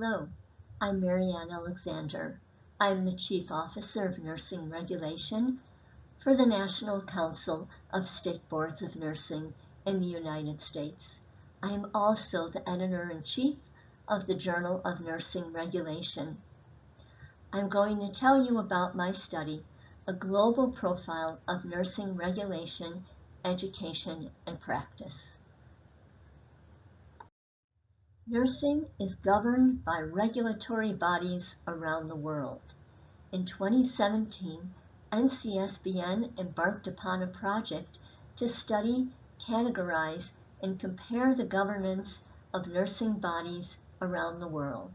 Hello, I'm Maryann Alexander. I'm the Chief Officer of Nursing Regulation for the National Council of State Boards of Nursing in the United States. I am also the Editor-in-Chief of the Journal of Nursing Regulation. I'm going to tell you about my study, a global profile of nursing regulation, education, and practice. Nursing is governed by regulatory bodies around the world. In 2017, NCSBN embarked upon a project to study, categorize, and compare the governance of nursing bodies around the world.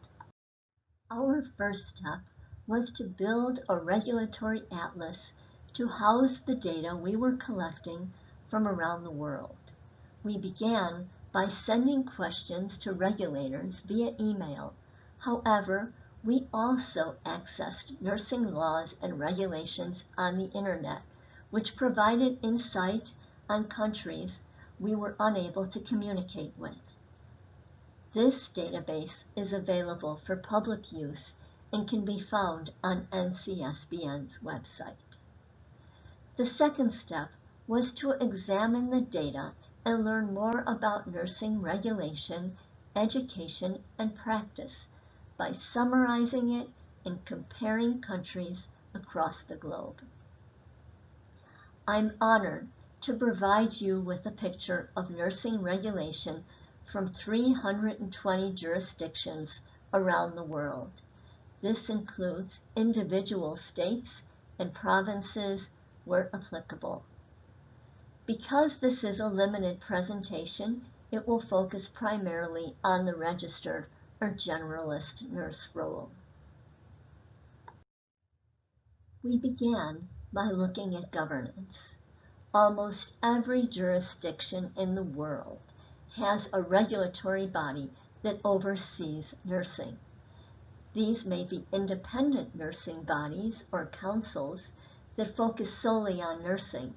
Our first step was to build a regulatory atlas to house the data we were collecting from around the world. We began by sending questions to regulators via email. However, we also accessed nursing laws and regulations on the internet, which provided insight on countries we were unable to communicate with. This database is available for public use and can be found on NCSBN's website. The second step was to examine the data and learn more about nursing regulation, education, and practice by summarizing it and comparing countries across the globe. I'm honored to provide you with a picture of nursing regulation from 320 jurisdictions around the world. This includes individual states and provinces where applicable. Because this is a limited presentation, it will focus primarily on the registered or generalist nurse role. We began by looking at governance. Almost every jurisdiction in the world has a regulatory body that oversees nursing. These may be independent nursing bodies or councils that focus solely on nursing.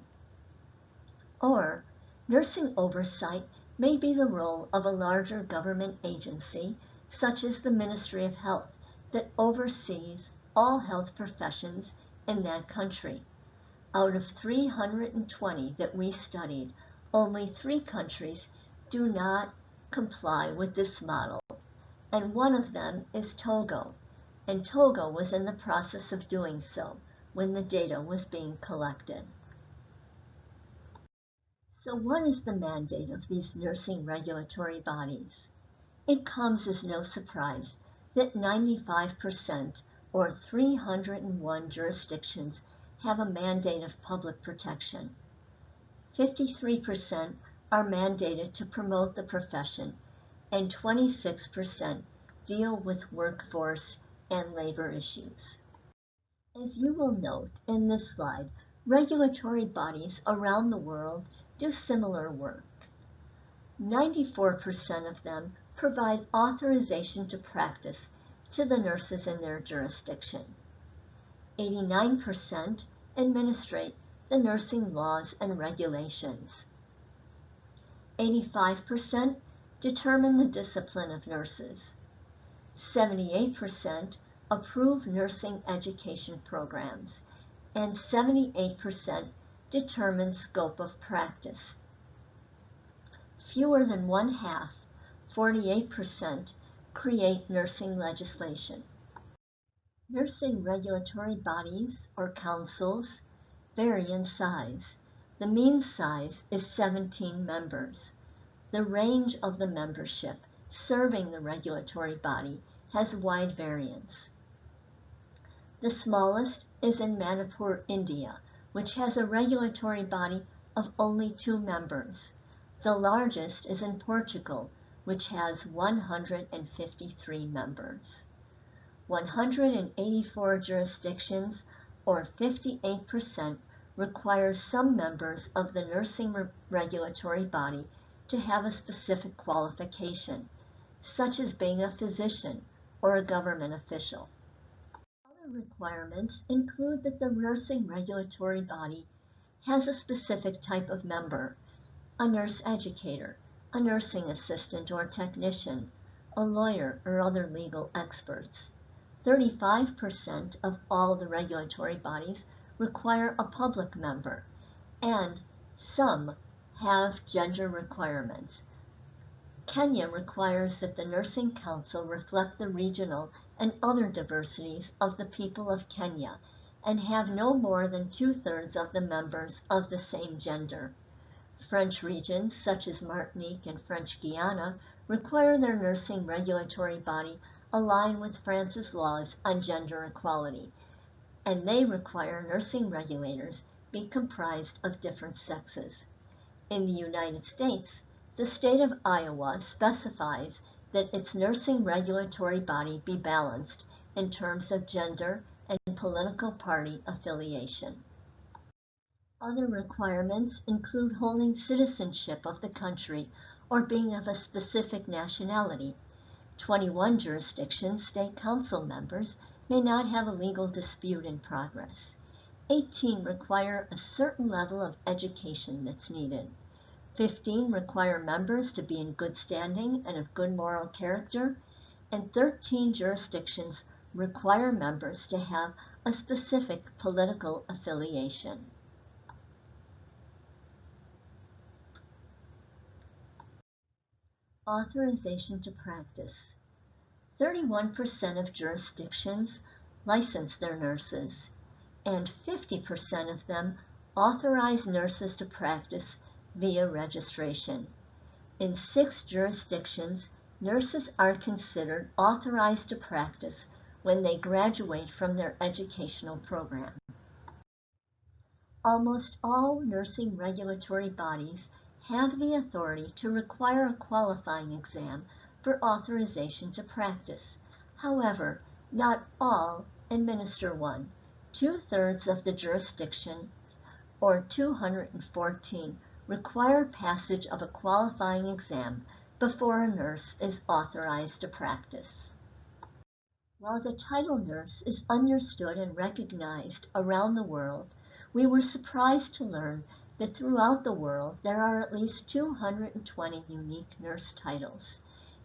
Or, nursing oversight may be the role of a larger government agency, such as the Ministry of Health, that oversees all health professions in that country. Out of 320 that we studied, only 3 countries do not comply with this model, and one of them is Togo, and Togo was in the process of doing so when the data was being collected. So what is the mandate of these nursing regulatory bodies? It comes as no surprise that 95% or 301 jurisdictions have a mandate of public protection. 53% are mandated to promote the profession, and 26% deal with workforce and labor issues. As you will note in this slide, regulatory bodies around the world do similar work. 94% of them provide authorization to practice to the nurses in their jurisdiction. 89% administrate the nursing laws and regulations. 85% determine the discipline of nurses. 78% approve nursing education programs, and 78% determine scope of practice. Fewer than one-half, 48%, create nursing legislation. Nursing regulatory bodies, or councils, vary in size. The mean size is 17 members. The range of the membership serving the regulatory body has wide variance. The smallest is in Manipur, India, which has a regulatory body of only 2 members. The largest is in Portugal, which has 153 members. 184 jurisdictions, or 58%, require some members of the nursing regulatory body to have a specific qualification, such as being a physician or a government official. Other requirements include that the nursing regulatory body has a specific type of member, a nurse educator, a nursing assistant or technician, a lawyer or other legal experts. 35% of all the regulatory bodies require a public member, and some have gender requirements. Kenya requires that the Nursing Council reflect the regional and other diversities of the people of Kenya and have no more than 2/3 of the members of the same gender. French regions, such as Martinique and French Guiana, require their nursing regulatory body align with France's laws on gender equality, and they require nursing regulators be comprised of different sexes. In the United States, the state of Iowa specifies that its nursing regulatory body be balanced in terms of gender and political party affiliation. Other requirements include holding citizenship of the country or being of a specific nationality. 21 jurisdictions' state council members may not have a legal dispute in progress. 18 require a certain level of education that's needed. 15 require members to be in good standing and of good moral character, and 13 jurisdictions require members to have a specific political affiliation. Authorization to practice. 31% of jurisdictions license their nurses, and 50% of them authorize nurses to practice via registration. In 6 jurisdictions, nurses are considered authorized to practice when they graduate from their educational program. Almost all nursing regulatory bodies have the authority to require a qualifying exam for authorization to practice. However, not all administer one. 2/3 of the jurisdictions, or 214, require passage of a qualifying exam before a nurse is authorized to practice. While the title nurse is understood and recognized around the world, we were surprised to learn that throughout the world there are at least 220 unique nurse titles.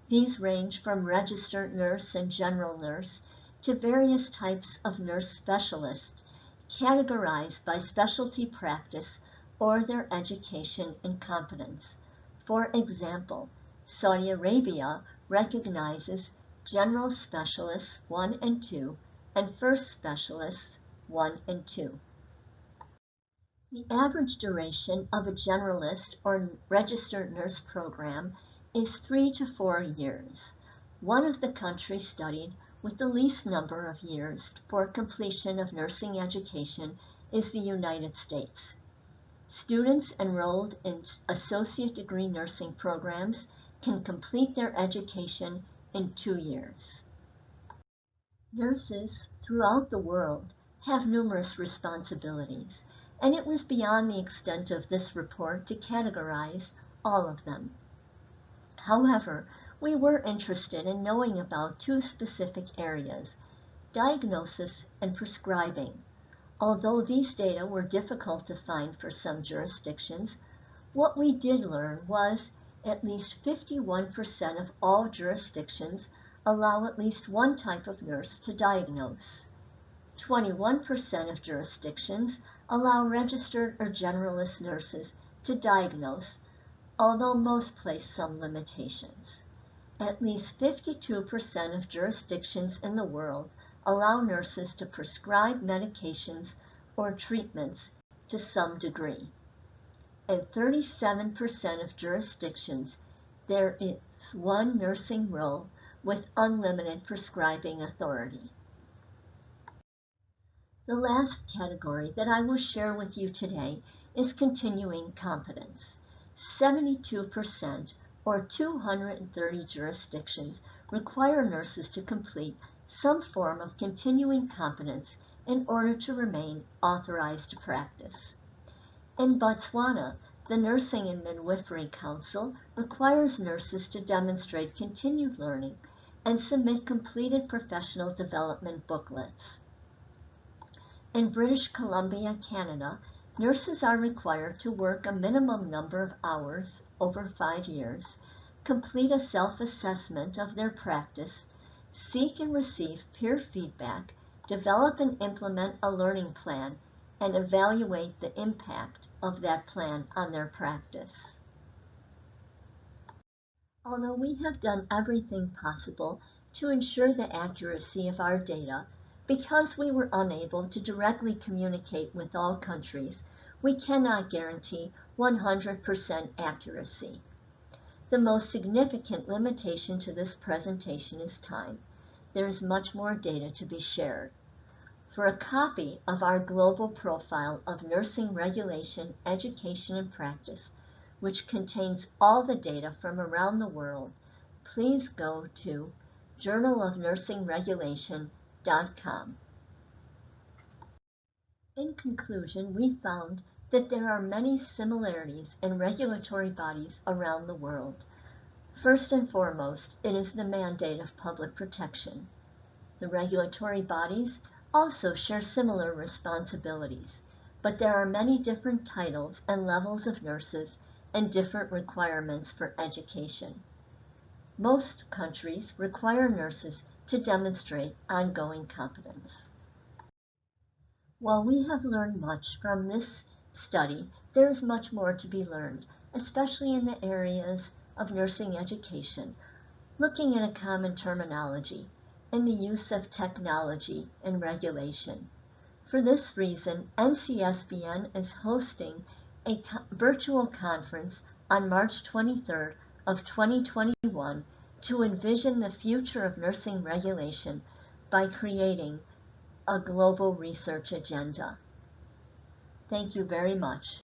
These range from registered nurse and general nurse to various types of nurse specialists, categorized by specialty practice or their education and competence. For example, Saudi Arabia recognizes General Specialists 1 and 2 and First Specialists 1 and 2. The average duration of a generalist or registered nurse program is 3 to 4 years. One of the countries studied with the least number of years for completion of nursing education is the United States. Students enrolled in associate degree nursing programs can complete their education in 2 years. Nurses throughout the world have numerous responsibilities, and it was beyond the extent of this report to categorize all of them. However, we were interested in knowing about 2 specific areas: diagnosis and prescribing. Although these data were difficult to find for some jurisdictions, what we did learn was at least 51% of all jurisdictions allow at least one type of nurse to diagnose. 21% of jurisdictions allow registered or generalist nurses to diagnose, although most place some limitations. At least 52% of jurisdictions in the world allow nurses to prescribe medications or treatments to some degree. In 37% of jurisdictions, there is one nursing role with unlimited prescribing authority. The last category that I will share with you today is continuing competence. 72%, or 230 jurisdictions, require nurses to complete some form of continuing competence in order to remain authorized to practice. In Botswana, the Nursing and Midwifery Council requires nurses to demonstrate continued learning and submit completed professional development booklets. In British Columbia, Canada, nurses are required to work a minimum number of hours over 5 years complete a self-assessment of their practice, seek and receive peer feedback, develop and implement a learning plan, and evaluate the impact of that plan on their practice. Although we have done everything possible to ensure the accuracy of our data, because we were unable to directly communicate with all countries, we cannot guarantee 100% accuracy. The most significant limitation to this presentation is time. There is much more data to be shared. For a copy of our global profile of nursing regulation, education, and practice, which contains all the data from around the world, please go to journalofnursingregulation.com. In conclusion, we found that there are many similarities in regulatory bodies around the world. First and foremost, it is the mandate of public protection. The regulatory bodies also share similar responsibilities, but there are many different titles and levels of nurses and different requirements for education. Most countries require nurses to demonstrate ongoing competence. While we have learned much from this study, there is much more to be learned, especially in the areas of nursing education, looking at a common terminology, and the use of technology in regulation. For this reason, NCSBN is hosting a virtual conference on March 23rd of 2021 to envision the future of nursing regulation by creating a global research agenda. Thank you very much.